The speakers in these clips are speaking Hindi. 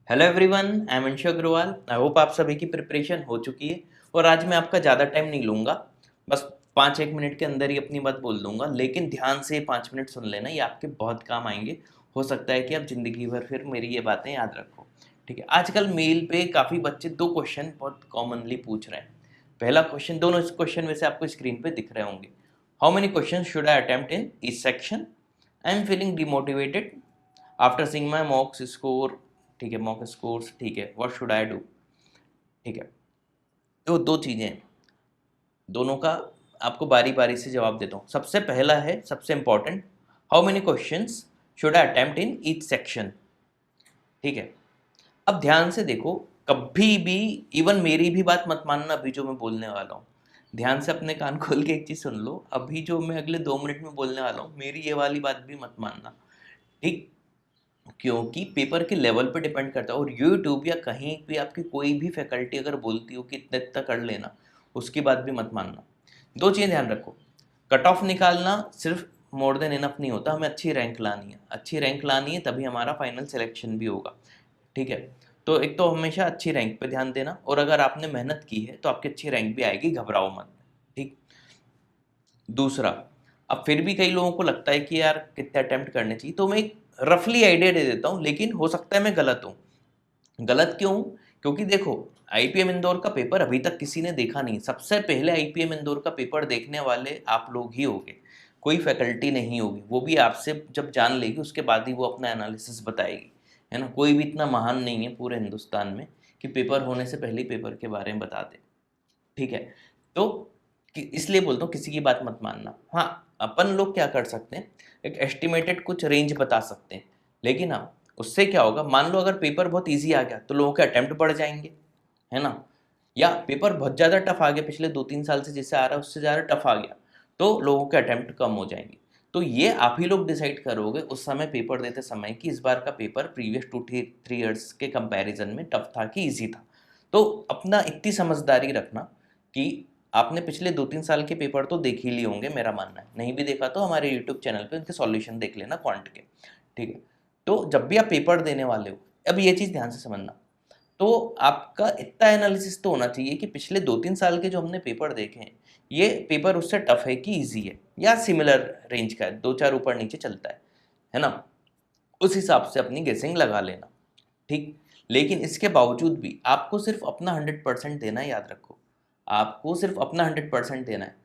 Hello everyone, I am Anshu Agarwal. I hope आप सभी की प्रिपरेशन हो चुकी है। और आज मैं आपका ज़्यादा टाइम नहीं लूँगा, बस 5-1 मिनट के अंदर ही अपनी बात बोल दूंगा। लेकिन ध्यान से 5 मिनट सुन लेना, ये आपके बहुत काम आएंगे। हो सकता है कि आप ज़िंदगी भर फिर मेरी ये बातें याद रखो। ठीक है, आजकल मेल पे काफ़ी बच्चे दो क्वेश्चन बहुत कॉमनली पूछ रहे हैं। पहला क्वेश्चन, दोनों क्वेश्चन वैसे आपको स्क्रीन पे दिख रहे होंगे। How many question should I attempt in each section? I am feeling demotivated after seeing my मॉक्स score. ठीक है, मॉक स्कोर्स। ठीक है, व्हाट शुड आई डू? ठीक है, तो दो चीज़ें हैं, दोनों का आपको बारी बारी से जवाब देता हूँ। सबसे पहला है, सबसे important, how many questions should I attempt in each section? ठीक है, अब ध्यान से देखो, कभी भी, इवन मेरी भी बात मत मानना अभी जो मैं बोलने वाला हूँ। ध्यान से अपने कान खोल के एक चीज़ सुन लो, अभी जो मैं अगले 2 मिनट में बोलने वाला हूँ, मेरी ये वाली बात भी मत मानना। ठीक, क्योंकि पेपर के लेवल पे डिपेंड करता है। और यूट्यूब या कहीं भी आपकी कोई भी फैकल्टी अगर बोलती हो कि इतना इतना कर लेना, उसकी बात भी मत मानना। दो चीज़ें ध्यान रखो, कट ऑफ निकालना सिर्फ मोर देन इनफ नहीं होता, हमें अच्छी रैंक लानी है। अच्छी रैंक लानी है तभी हमारा फाइनल सिलेक्शन भी होगा। ठीक है, तो एक तो हमेशा अच्छी रैंक पे ध्यान देना, और अगर आपने मेहनत की है तो आपकी अच्छी रैंक भी आएगी, घबराओ मत। ठीक, दूसरा, अब फिर भी कई लोगों को लगता है कि यार कितने अटेम्प्ट करने चाहिए, तो मैं एक रफली आइडिया दे देता हूँ, लेकिन हो सकता है मैं गलत हूँ। गलत क्यों? क्योंकि देखो, आईपीएम इंदौर का पेपर अभी तक किसी ने देखा नहीं। सबसे पहले आईपीएम इंदौर का पेपर देखने वाले आप लोग ही होगे, कोई फैकल्टी नहीं होगी। वो भी आपसे जब जान लेगी उसके बाद ही वो अपना एनालिसिस बताएगी, है ना। कोई भी इतना महान नहीं है पूरे हिंदुस्तान में कि पेपर होने से पहले ही पेपर के बारे में बता दे। ठीक है, तो इसलिए बोलता हूँ किसी की बात मत मानना। हाँ, अपन लोग क्या कर सकते हैं, एक एस्टिमेटेड कुछ रेंज बता सकते हैं। लेकिन हाँ, उससे क्या होगा, मान लो अगर पेपर बहुत इजी आ गया तो लोगों के अटेम्प्ट बढ़ जाएंगे, है ना। या पेपर बहुत ज़्यादा टफ आ गया, पिछले 2-3 साल से जैसे आ रहा है उससे ज़्यादा टफ आ गया, तो लोगों के अटेम्प्ट कम हो जाएंगे। तो ये आप ही लोग डिसाइड करोगे उस समय पेपर देते समय कि इस बार का पेपर प्रीवियस 2-3 ईयर्स के कंपैरिजन में टफ था कि इजी था। तो अपना इतनी समझदारी रखना कि आपने पिछले 2-3 साल के पेपर तो देख ही लिए होंगे, मेरा मानना है। नहीं भी देखा तो हमारे यूट्यूब चैनल पे उनके सॉल्यूशन देख लेना क्वांट के। ठीक है, तो जब भी आप पेपर देने वाले हो, अब ये चीज़ ध्यान से समझना, तो आपका इतना एनालिसिस तो होना चाहिए कि पिछले 2-3 साल के जो हमने पेपर देखे हैं, ये पेपर उससे टफ है कि इजी है, या सिमिलर रेंज का है, 2-4 ऊपर नीचे चलता है ना। उस हिसाब से अपनी गेसिंग लगा लेना। ठीक, लेकिन इसके बावजूद भी आपको सिर्फ अपना 100% देना है, याद रखो। आपको सिर्फ अपना 100% देना है,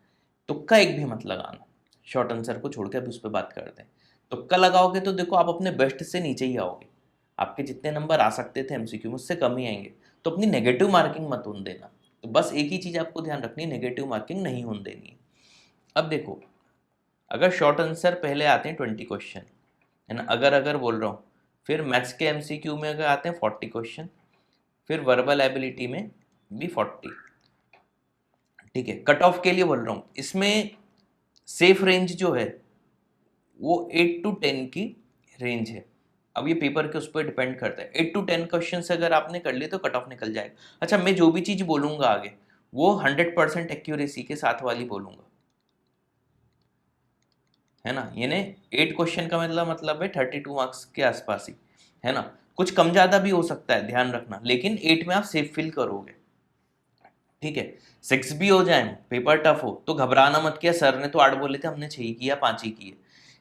तुक्का एक भी मत लगाना। शॉर्ट आंसर को छोड़ के अभी उस पर बात करते हैं। तुक्का लगाओगे तो देखो आप अपने बेस्ट से नीचे ही आओगे, आपके जितने नंबर आ सकते थे एमसीक्यू में उससे कम ही आएंगे। तो अपनी नेगेटिव मार्किंग मत होने देना। तो बस एक ही चीज़ आपको ध्यान रखनी है, नेगेटिव मार्किंग नहीं होने देनी है। अब देखो, अगर शॉर्ट आंसर पहले आते हैं 20 क्वेश्चन, है ना, अगर अगर बोल रहा हूँ, फिर मैथ्स के एमसीक्यू में अगर आते हैं 40 क्वेश्चन, फिर वर्बल एबिलिटी में भी 40। ठीक है, कट ऑफ के लिए बोल रहा हूँ, इसमें सेफ रेंज जो है वो 8 to 10 की रेंज है। अब ये पेपर के उस पर डिपेंड करता है। 8 to 10 क्वेश्चन अगर आपने कर लिए तो कट ऑफ निकल जाएगा। अच्छा, मैं जो भी चीज़ बोलूँगा आगे वो 100% एक्यूरेसी के साथ वाली बोलूँगा, है ना। यानी 8 क्वेश्चन का मतलब है 32 मार्क्स के आसपास ही, है ना। कुछ कम ज़्यादा भी हो सकता है, ध्यान रखना, लेकिन 8 में आप सेफ फील करोगे। ठीक है, 6 भी हो जाए, पेपर टफ हो, तो घबराना मत। किया सर ने तो 8 बोले थे, हमने 6 किया, 5 ही किए।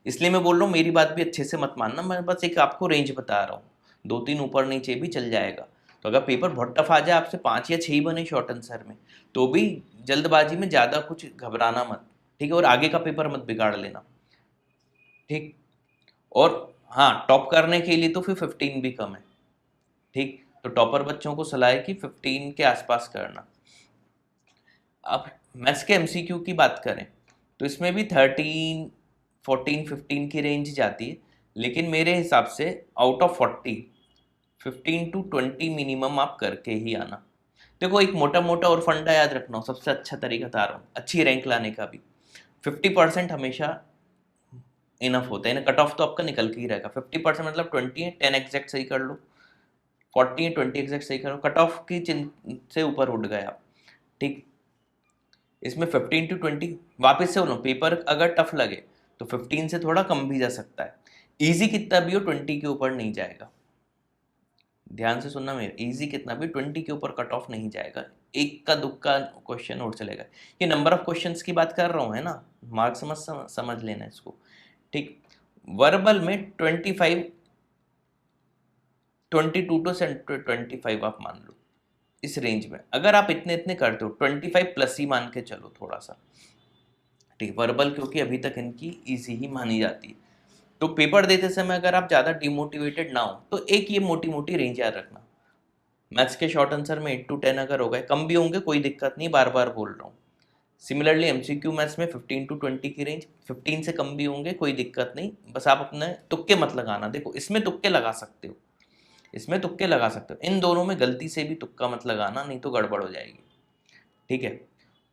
इसलिए मैं बोल रहा हूँ, मेरी बात भी अच्छे से मत मानना, मैं बस एक आपको रेंज बता रहा हूँ। 2-3 ऊपर नीचे भी चल जाएगा। तो अगर पेपर बहुत टफ आ जाए, आपसे 5 या 6 ही बने शॉर्ट आंसर में, तो भी जल्दबाजी में ज़्यादा कुछ घबराना मत। ठीक है, और आगे का पेपर मत बिगाड़ लेना। ठीक, और हाँ, टॉप करने के लिए तो फिर 15 भी कम है। ठीक, तो टॉपर बच्चों को सलाह है कि 15 के आसपास करना। अब मैथ्स के एमसीक्यू की बात करें तो इसमें भी 13, 14, 15 की रेंज जाती है। लेकिन मेरे हिसाब से आउट ऑफ 40, 15 to 20 मिनिमम आप करके ही आना। देखो, एक मोटा मोटा और फंडा याद रखना हो, सबसे अच्छा तरीका बता रहा हूँ अच्छी रैंक लाने का भी। 50% हमेशा इनफ होता है ना। कट ऑफ तो आपका निकल के ही रहेगा। 50% मतलब 20 है, 10 एग्जैक्ट सही कर लो। 40 है, 20 एग्जैक्ट सही करो, कट ऑफ की चिन्ह से ऊपर उठ गए आप। ठीक, इसमें 15 to 20 वापस से बोलो, पेपर अगर टफ लगे तो 15 से थोड़ा कम भी जा सकता है। इजी कितना भी हो 20 के ऊपर नहीं जाएगा। ध्यान से सुनना मेरे, इजी कितना भी 20 के ऊपर कट ऑफ नहीं जाएगा, एक का दुक्का क्वेश्चन और चलेगा। ये नंबर ऑफ क्वेश्चंस की बात कर रहा हूँ, है ना, मार्क समझ लेना इसको, ठीक। वर्बल में 25, 22 टू 25 आप मान लो, इस रेंज में अगर आप इतने इतने करते हो 25 प्लस ही मान के चलो थोड़ा सा, ठीक। वर्बल क्योंकि अभी तक इनकी इजी ही मानी जाती है, तो पेपर देते समय अगर आप ज़्यादा डिमोटिवेटेड ना हो तो एक ये मोटी मोटी रेंज याद रखना। मैथ्स के शॉर्ट आंसर में 8 to 10 अगर हो गए, कम भी होंगे कोई दिक्कत नहीं, बार बार बोल रहा हूँ। सिमिलरली एमसीक्यू मैथ्स में 15 to 20 की रेंज, 15 से कम भी होंगे कोई दिक्कत नहीं, बस आप अपने तुक्के मत लगाना। देखो इसमें तुक्के लगा सकते हो, इसमें तुक्के लगा सकते हो, इन दोनों में गलती से भी तुक्का मत लगाना, नहीं तो गड़बड़ हो जाएगी, ठीक है।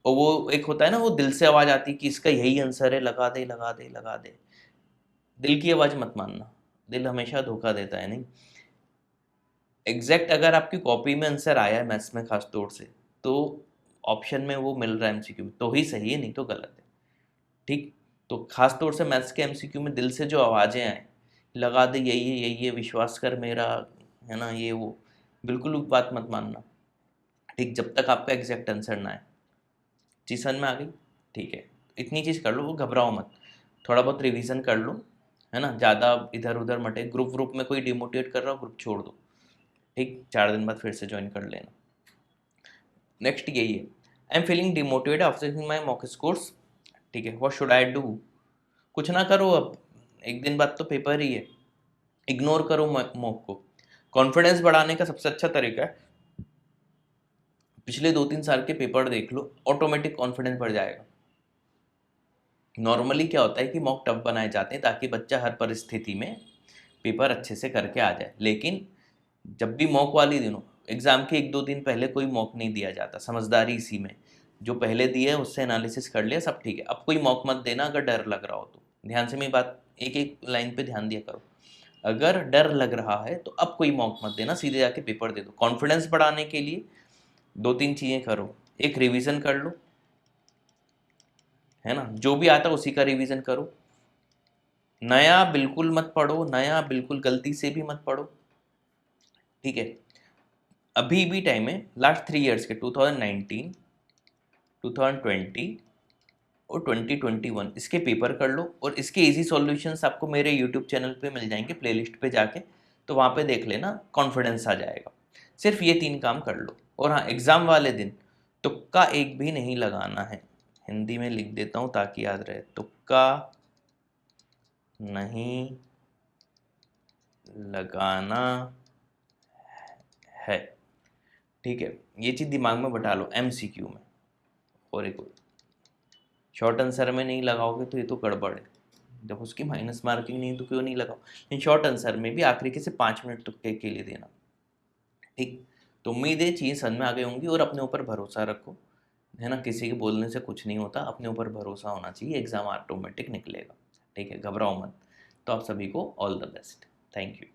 और वो एक होता है ना, वो दिल से आवाज़ आती है कि इसका यही आंसर है, लगा दे लगा दे लगा दे, दिल की आवाज़ मत मानना, दिल हमेशा धोखा देता है। नहीं, एग्जैक्ट अगर आपकी कॉपी में आंसर आया है मैथ्स में खास तौर से, तो ऑप्शन में वो मिल रहा है एमसीक्यू में, तो ही सही है, नहीं तो गलत है, ठीक। तो खास तौर से मैथ्स के एमसीक्यू में दिल से जो आवाज़ें आए, लगा दे यही है विश्वास कर मेरा, है ना, ये वो, बिल्कुल भी बात मत मानना, ठीक, जब तक आपका एग्जैक्ट आंसर ना आए। चीज़ समझ में आ गई, ठीक है। इतनी चीज़ कर लो, वो घबराओ मत, थोड़ा बहुत रिवीजन कर लो, है ना, ज़्यादा इधर उधर मटे, ग्रुप में कोई डिमोटिवेट कर रहा हो ग्रुप छोड़ दो, ठीक, 4 दिन बाद फिर से ज्वाइन कर लेना। नेक्स्ट यही है, I am feeling demotivated after my mock course, ठीक है, व्हाट शुड आई डू। कुछ ना करो, अब एक दिन बाद तो पेपर ही है, इग्नोर करो मॉक को। कॉन्फिडेंस बढ़ाने का सबसे अच्छा तरीका है, पिछले 2-3 साल के पेपर देख लो, ऑटोमेटिक कॉन्फिडेंस बढ़ जाएगा। नॉर्मली क्या होता है कि मॉक टफ बनाए जाते हैं ताकि बच्चा हर परिस्थिति में पेपर अच्छे से करके आ जाए, लेकिन जब भी मॉक वाली दिनों, एग्ज़ाम के 1-2 दिन पहले कोई मॉक नहीं दिया जाता, समझदारी इसी में, जो पहले दिया है उससे एनालिसिस कर लिया, सब ठीक है। अब कोई मॉक मत देना अगर डर लग रहा हो तो, ध्यान से मेरी बात एक एक लाइन पे ध्यान दिया करो, अगर डर लग रहा है तो अब कोई मॉक मत देना, सीधे जाके पेपर दे दो। कॉन्फिडेंस बढ़ाने के लिए 2-3 चीज़ें करो, एक रिवीजन कर लो, है ना, जो भी आता है उसी का रिवीजन करो, नया बिल्कुल मत पढ़ो, नया बिल्कुल गलती से भी मत पढ़ो, ठीक है। अभी भी टाइम है, लास्ट 3 ईयर्स के 2019, 2020 और 2021 इसके पेपर कर लो, और इसके इजी सॉल्यूशंस आपको मेरे यूट्यूब चैनल पे मिल जाएंगे, प्लेलिस्ट पे जाके, तो वहाँ पे देख लेना, कॉन्फिडेंस आ जाएगा। सिर्फ ये 3 काम कर लो। और हाँ, एग्ज़ाम वाले दिन तुक्का एक भी नहीं लगाना है, हिंदी में लिख देता हूँ ताकि याद रहे, तुक्का नहीं लगाना है, ठीक है। ये चीज़ दिमाग में बैठा लो एमसीक्यू में। और एक शॉर्ट आंसर में नहीं लगाओगे तो ये तो गड़बड़ है, जब उसकी माइनस मार्किंग नहीं तो क्यों नहीं लगाओ, लेकिन शॉर्ट आंसर में भी आखिरी के से 5 मिनट तुक्के के लिए देना, ठीक। तो उम्मीद है चीज़ समझ में आ गई होंगी, और अपने ऊपर भरोसा रखो, है ना, किसी के बोलने से कुछ नहीं होता, अपने ऊपर भरोसा होना चाहिए, एग्ज़ाम ऑटोमेटिक निकलेगा, ठीक है, घबराओ मत। तो आप सभी को all the best, thank you.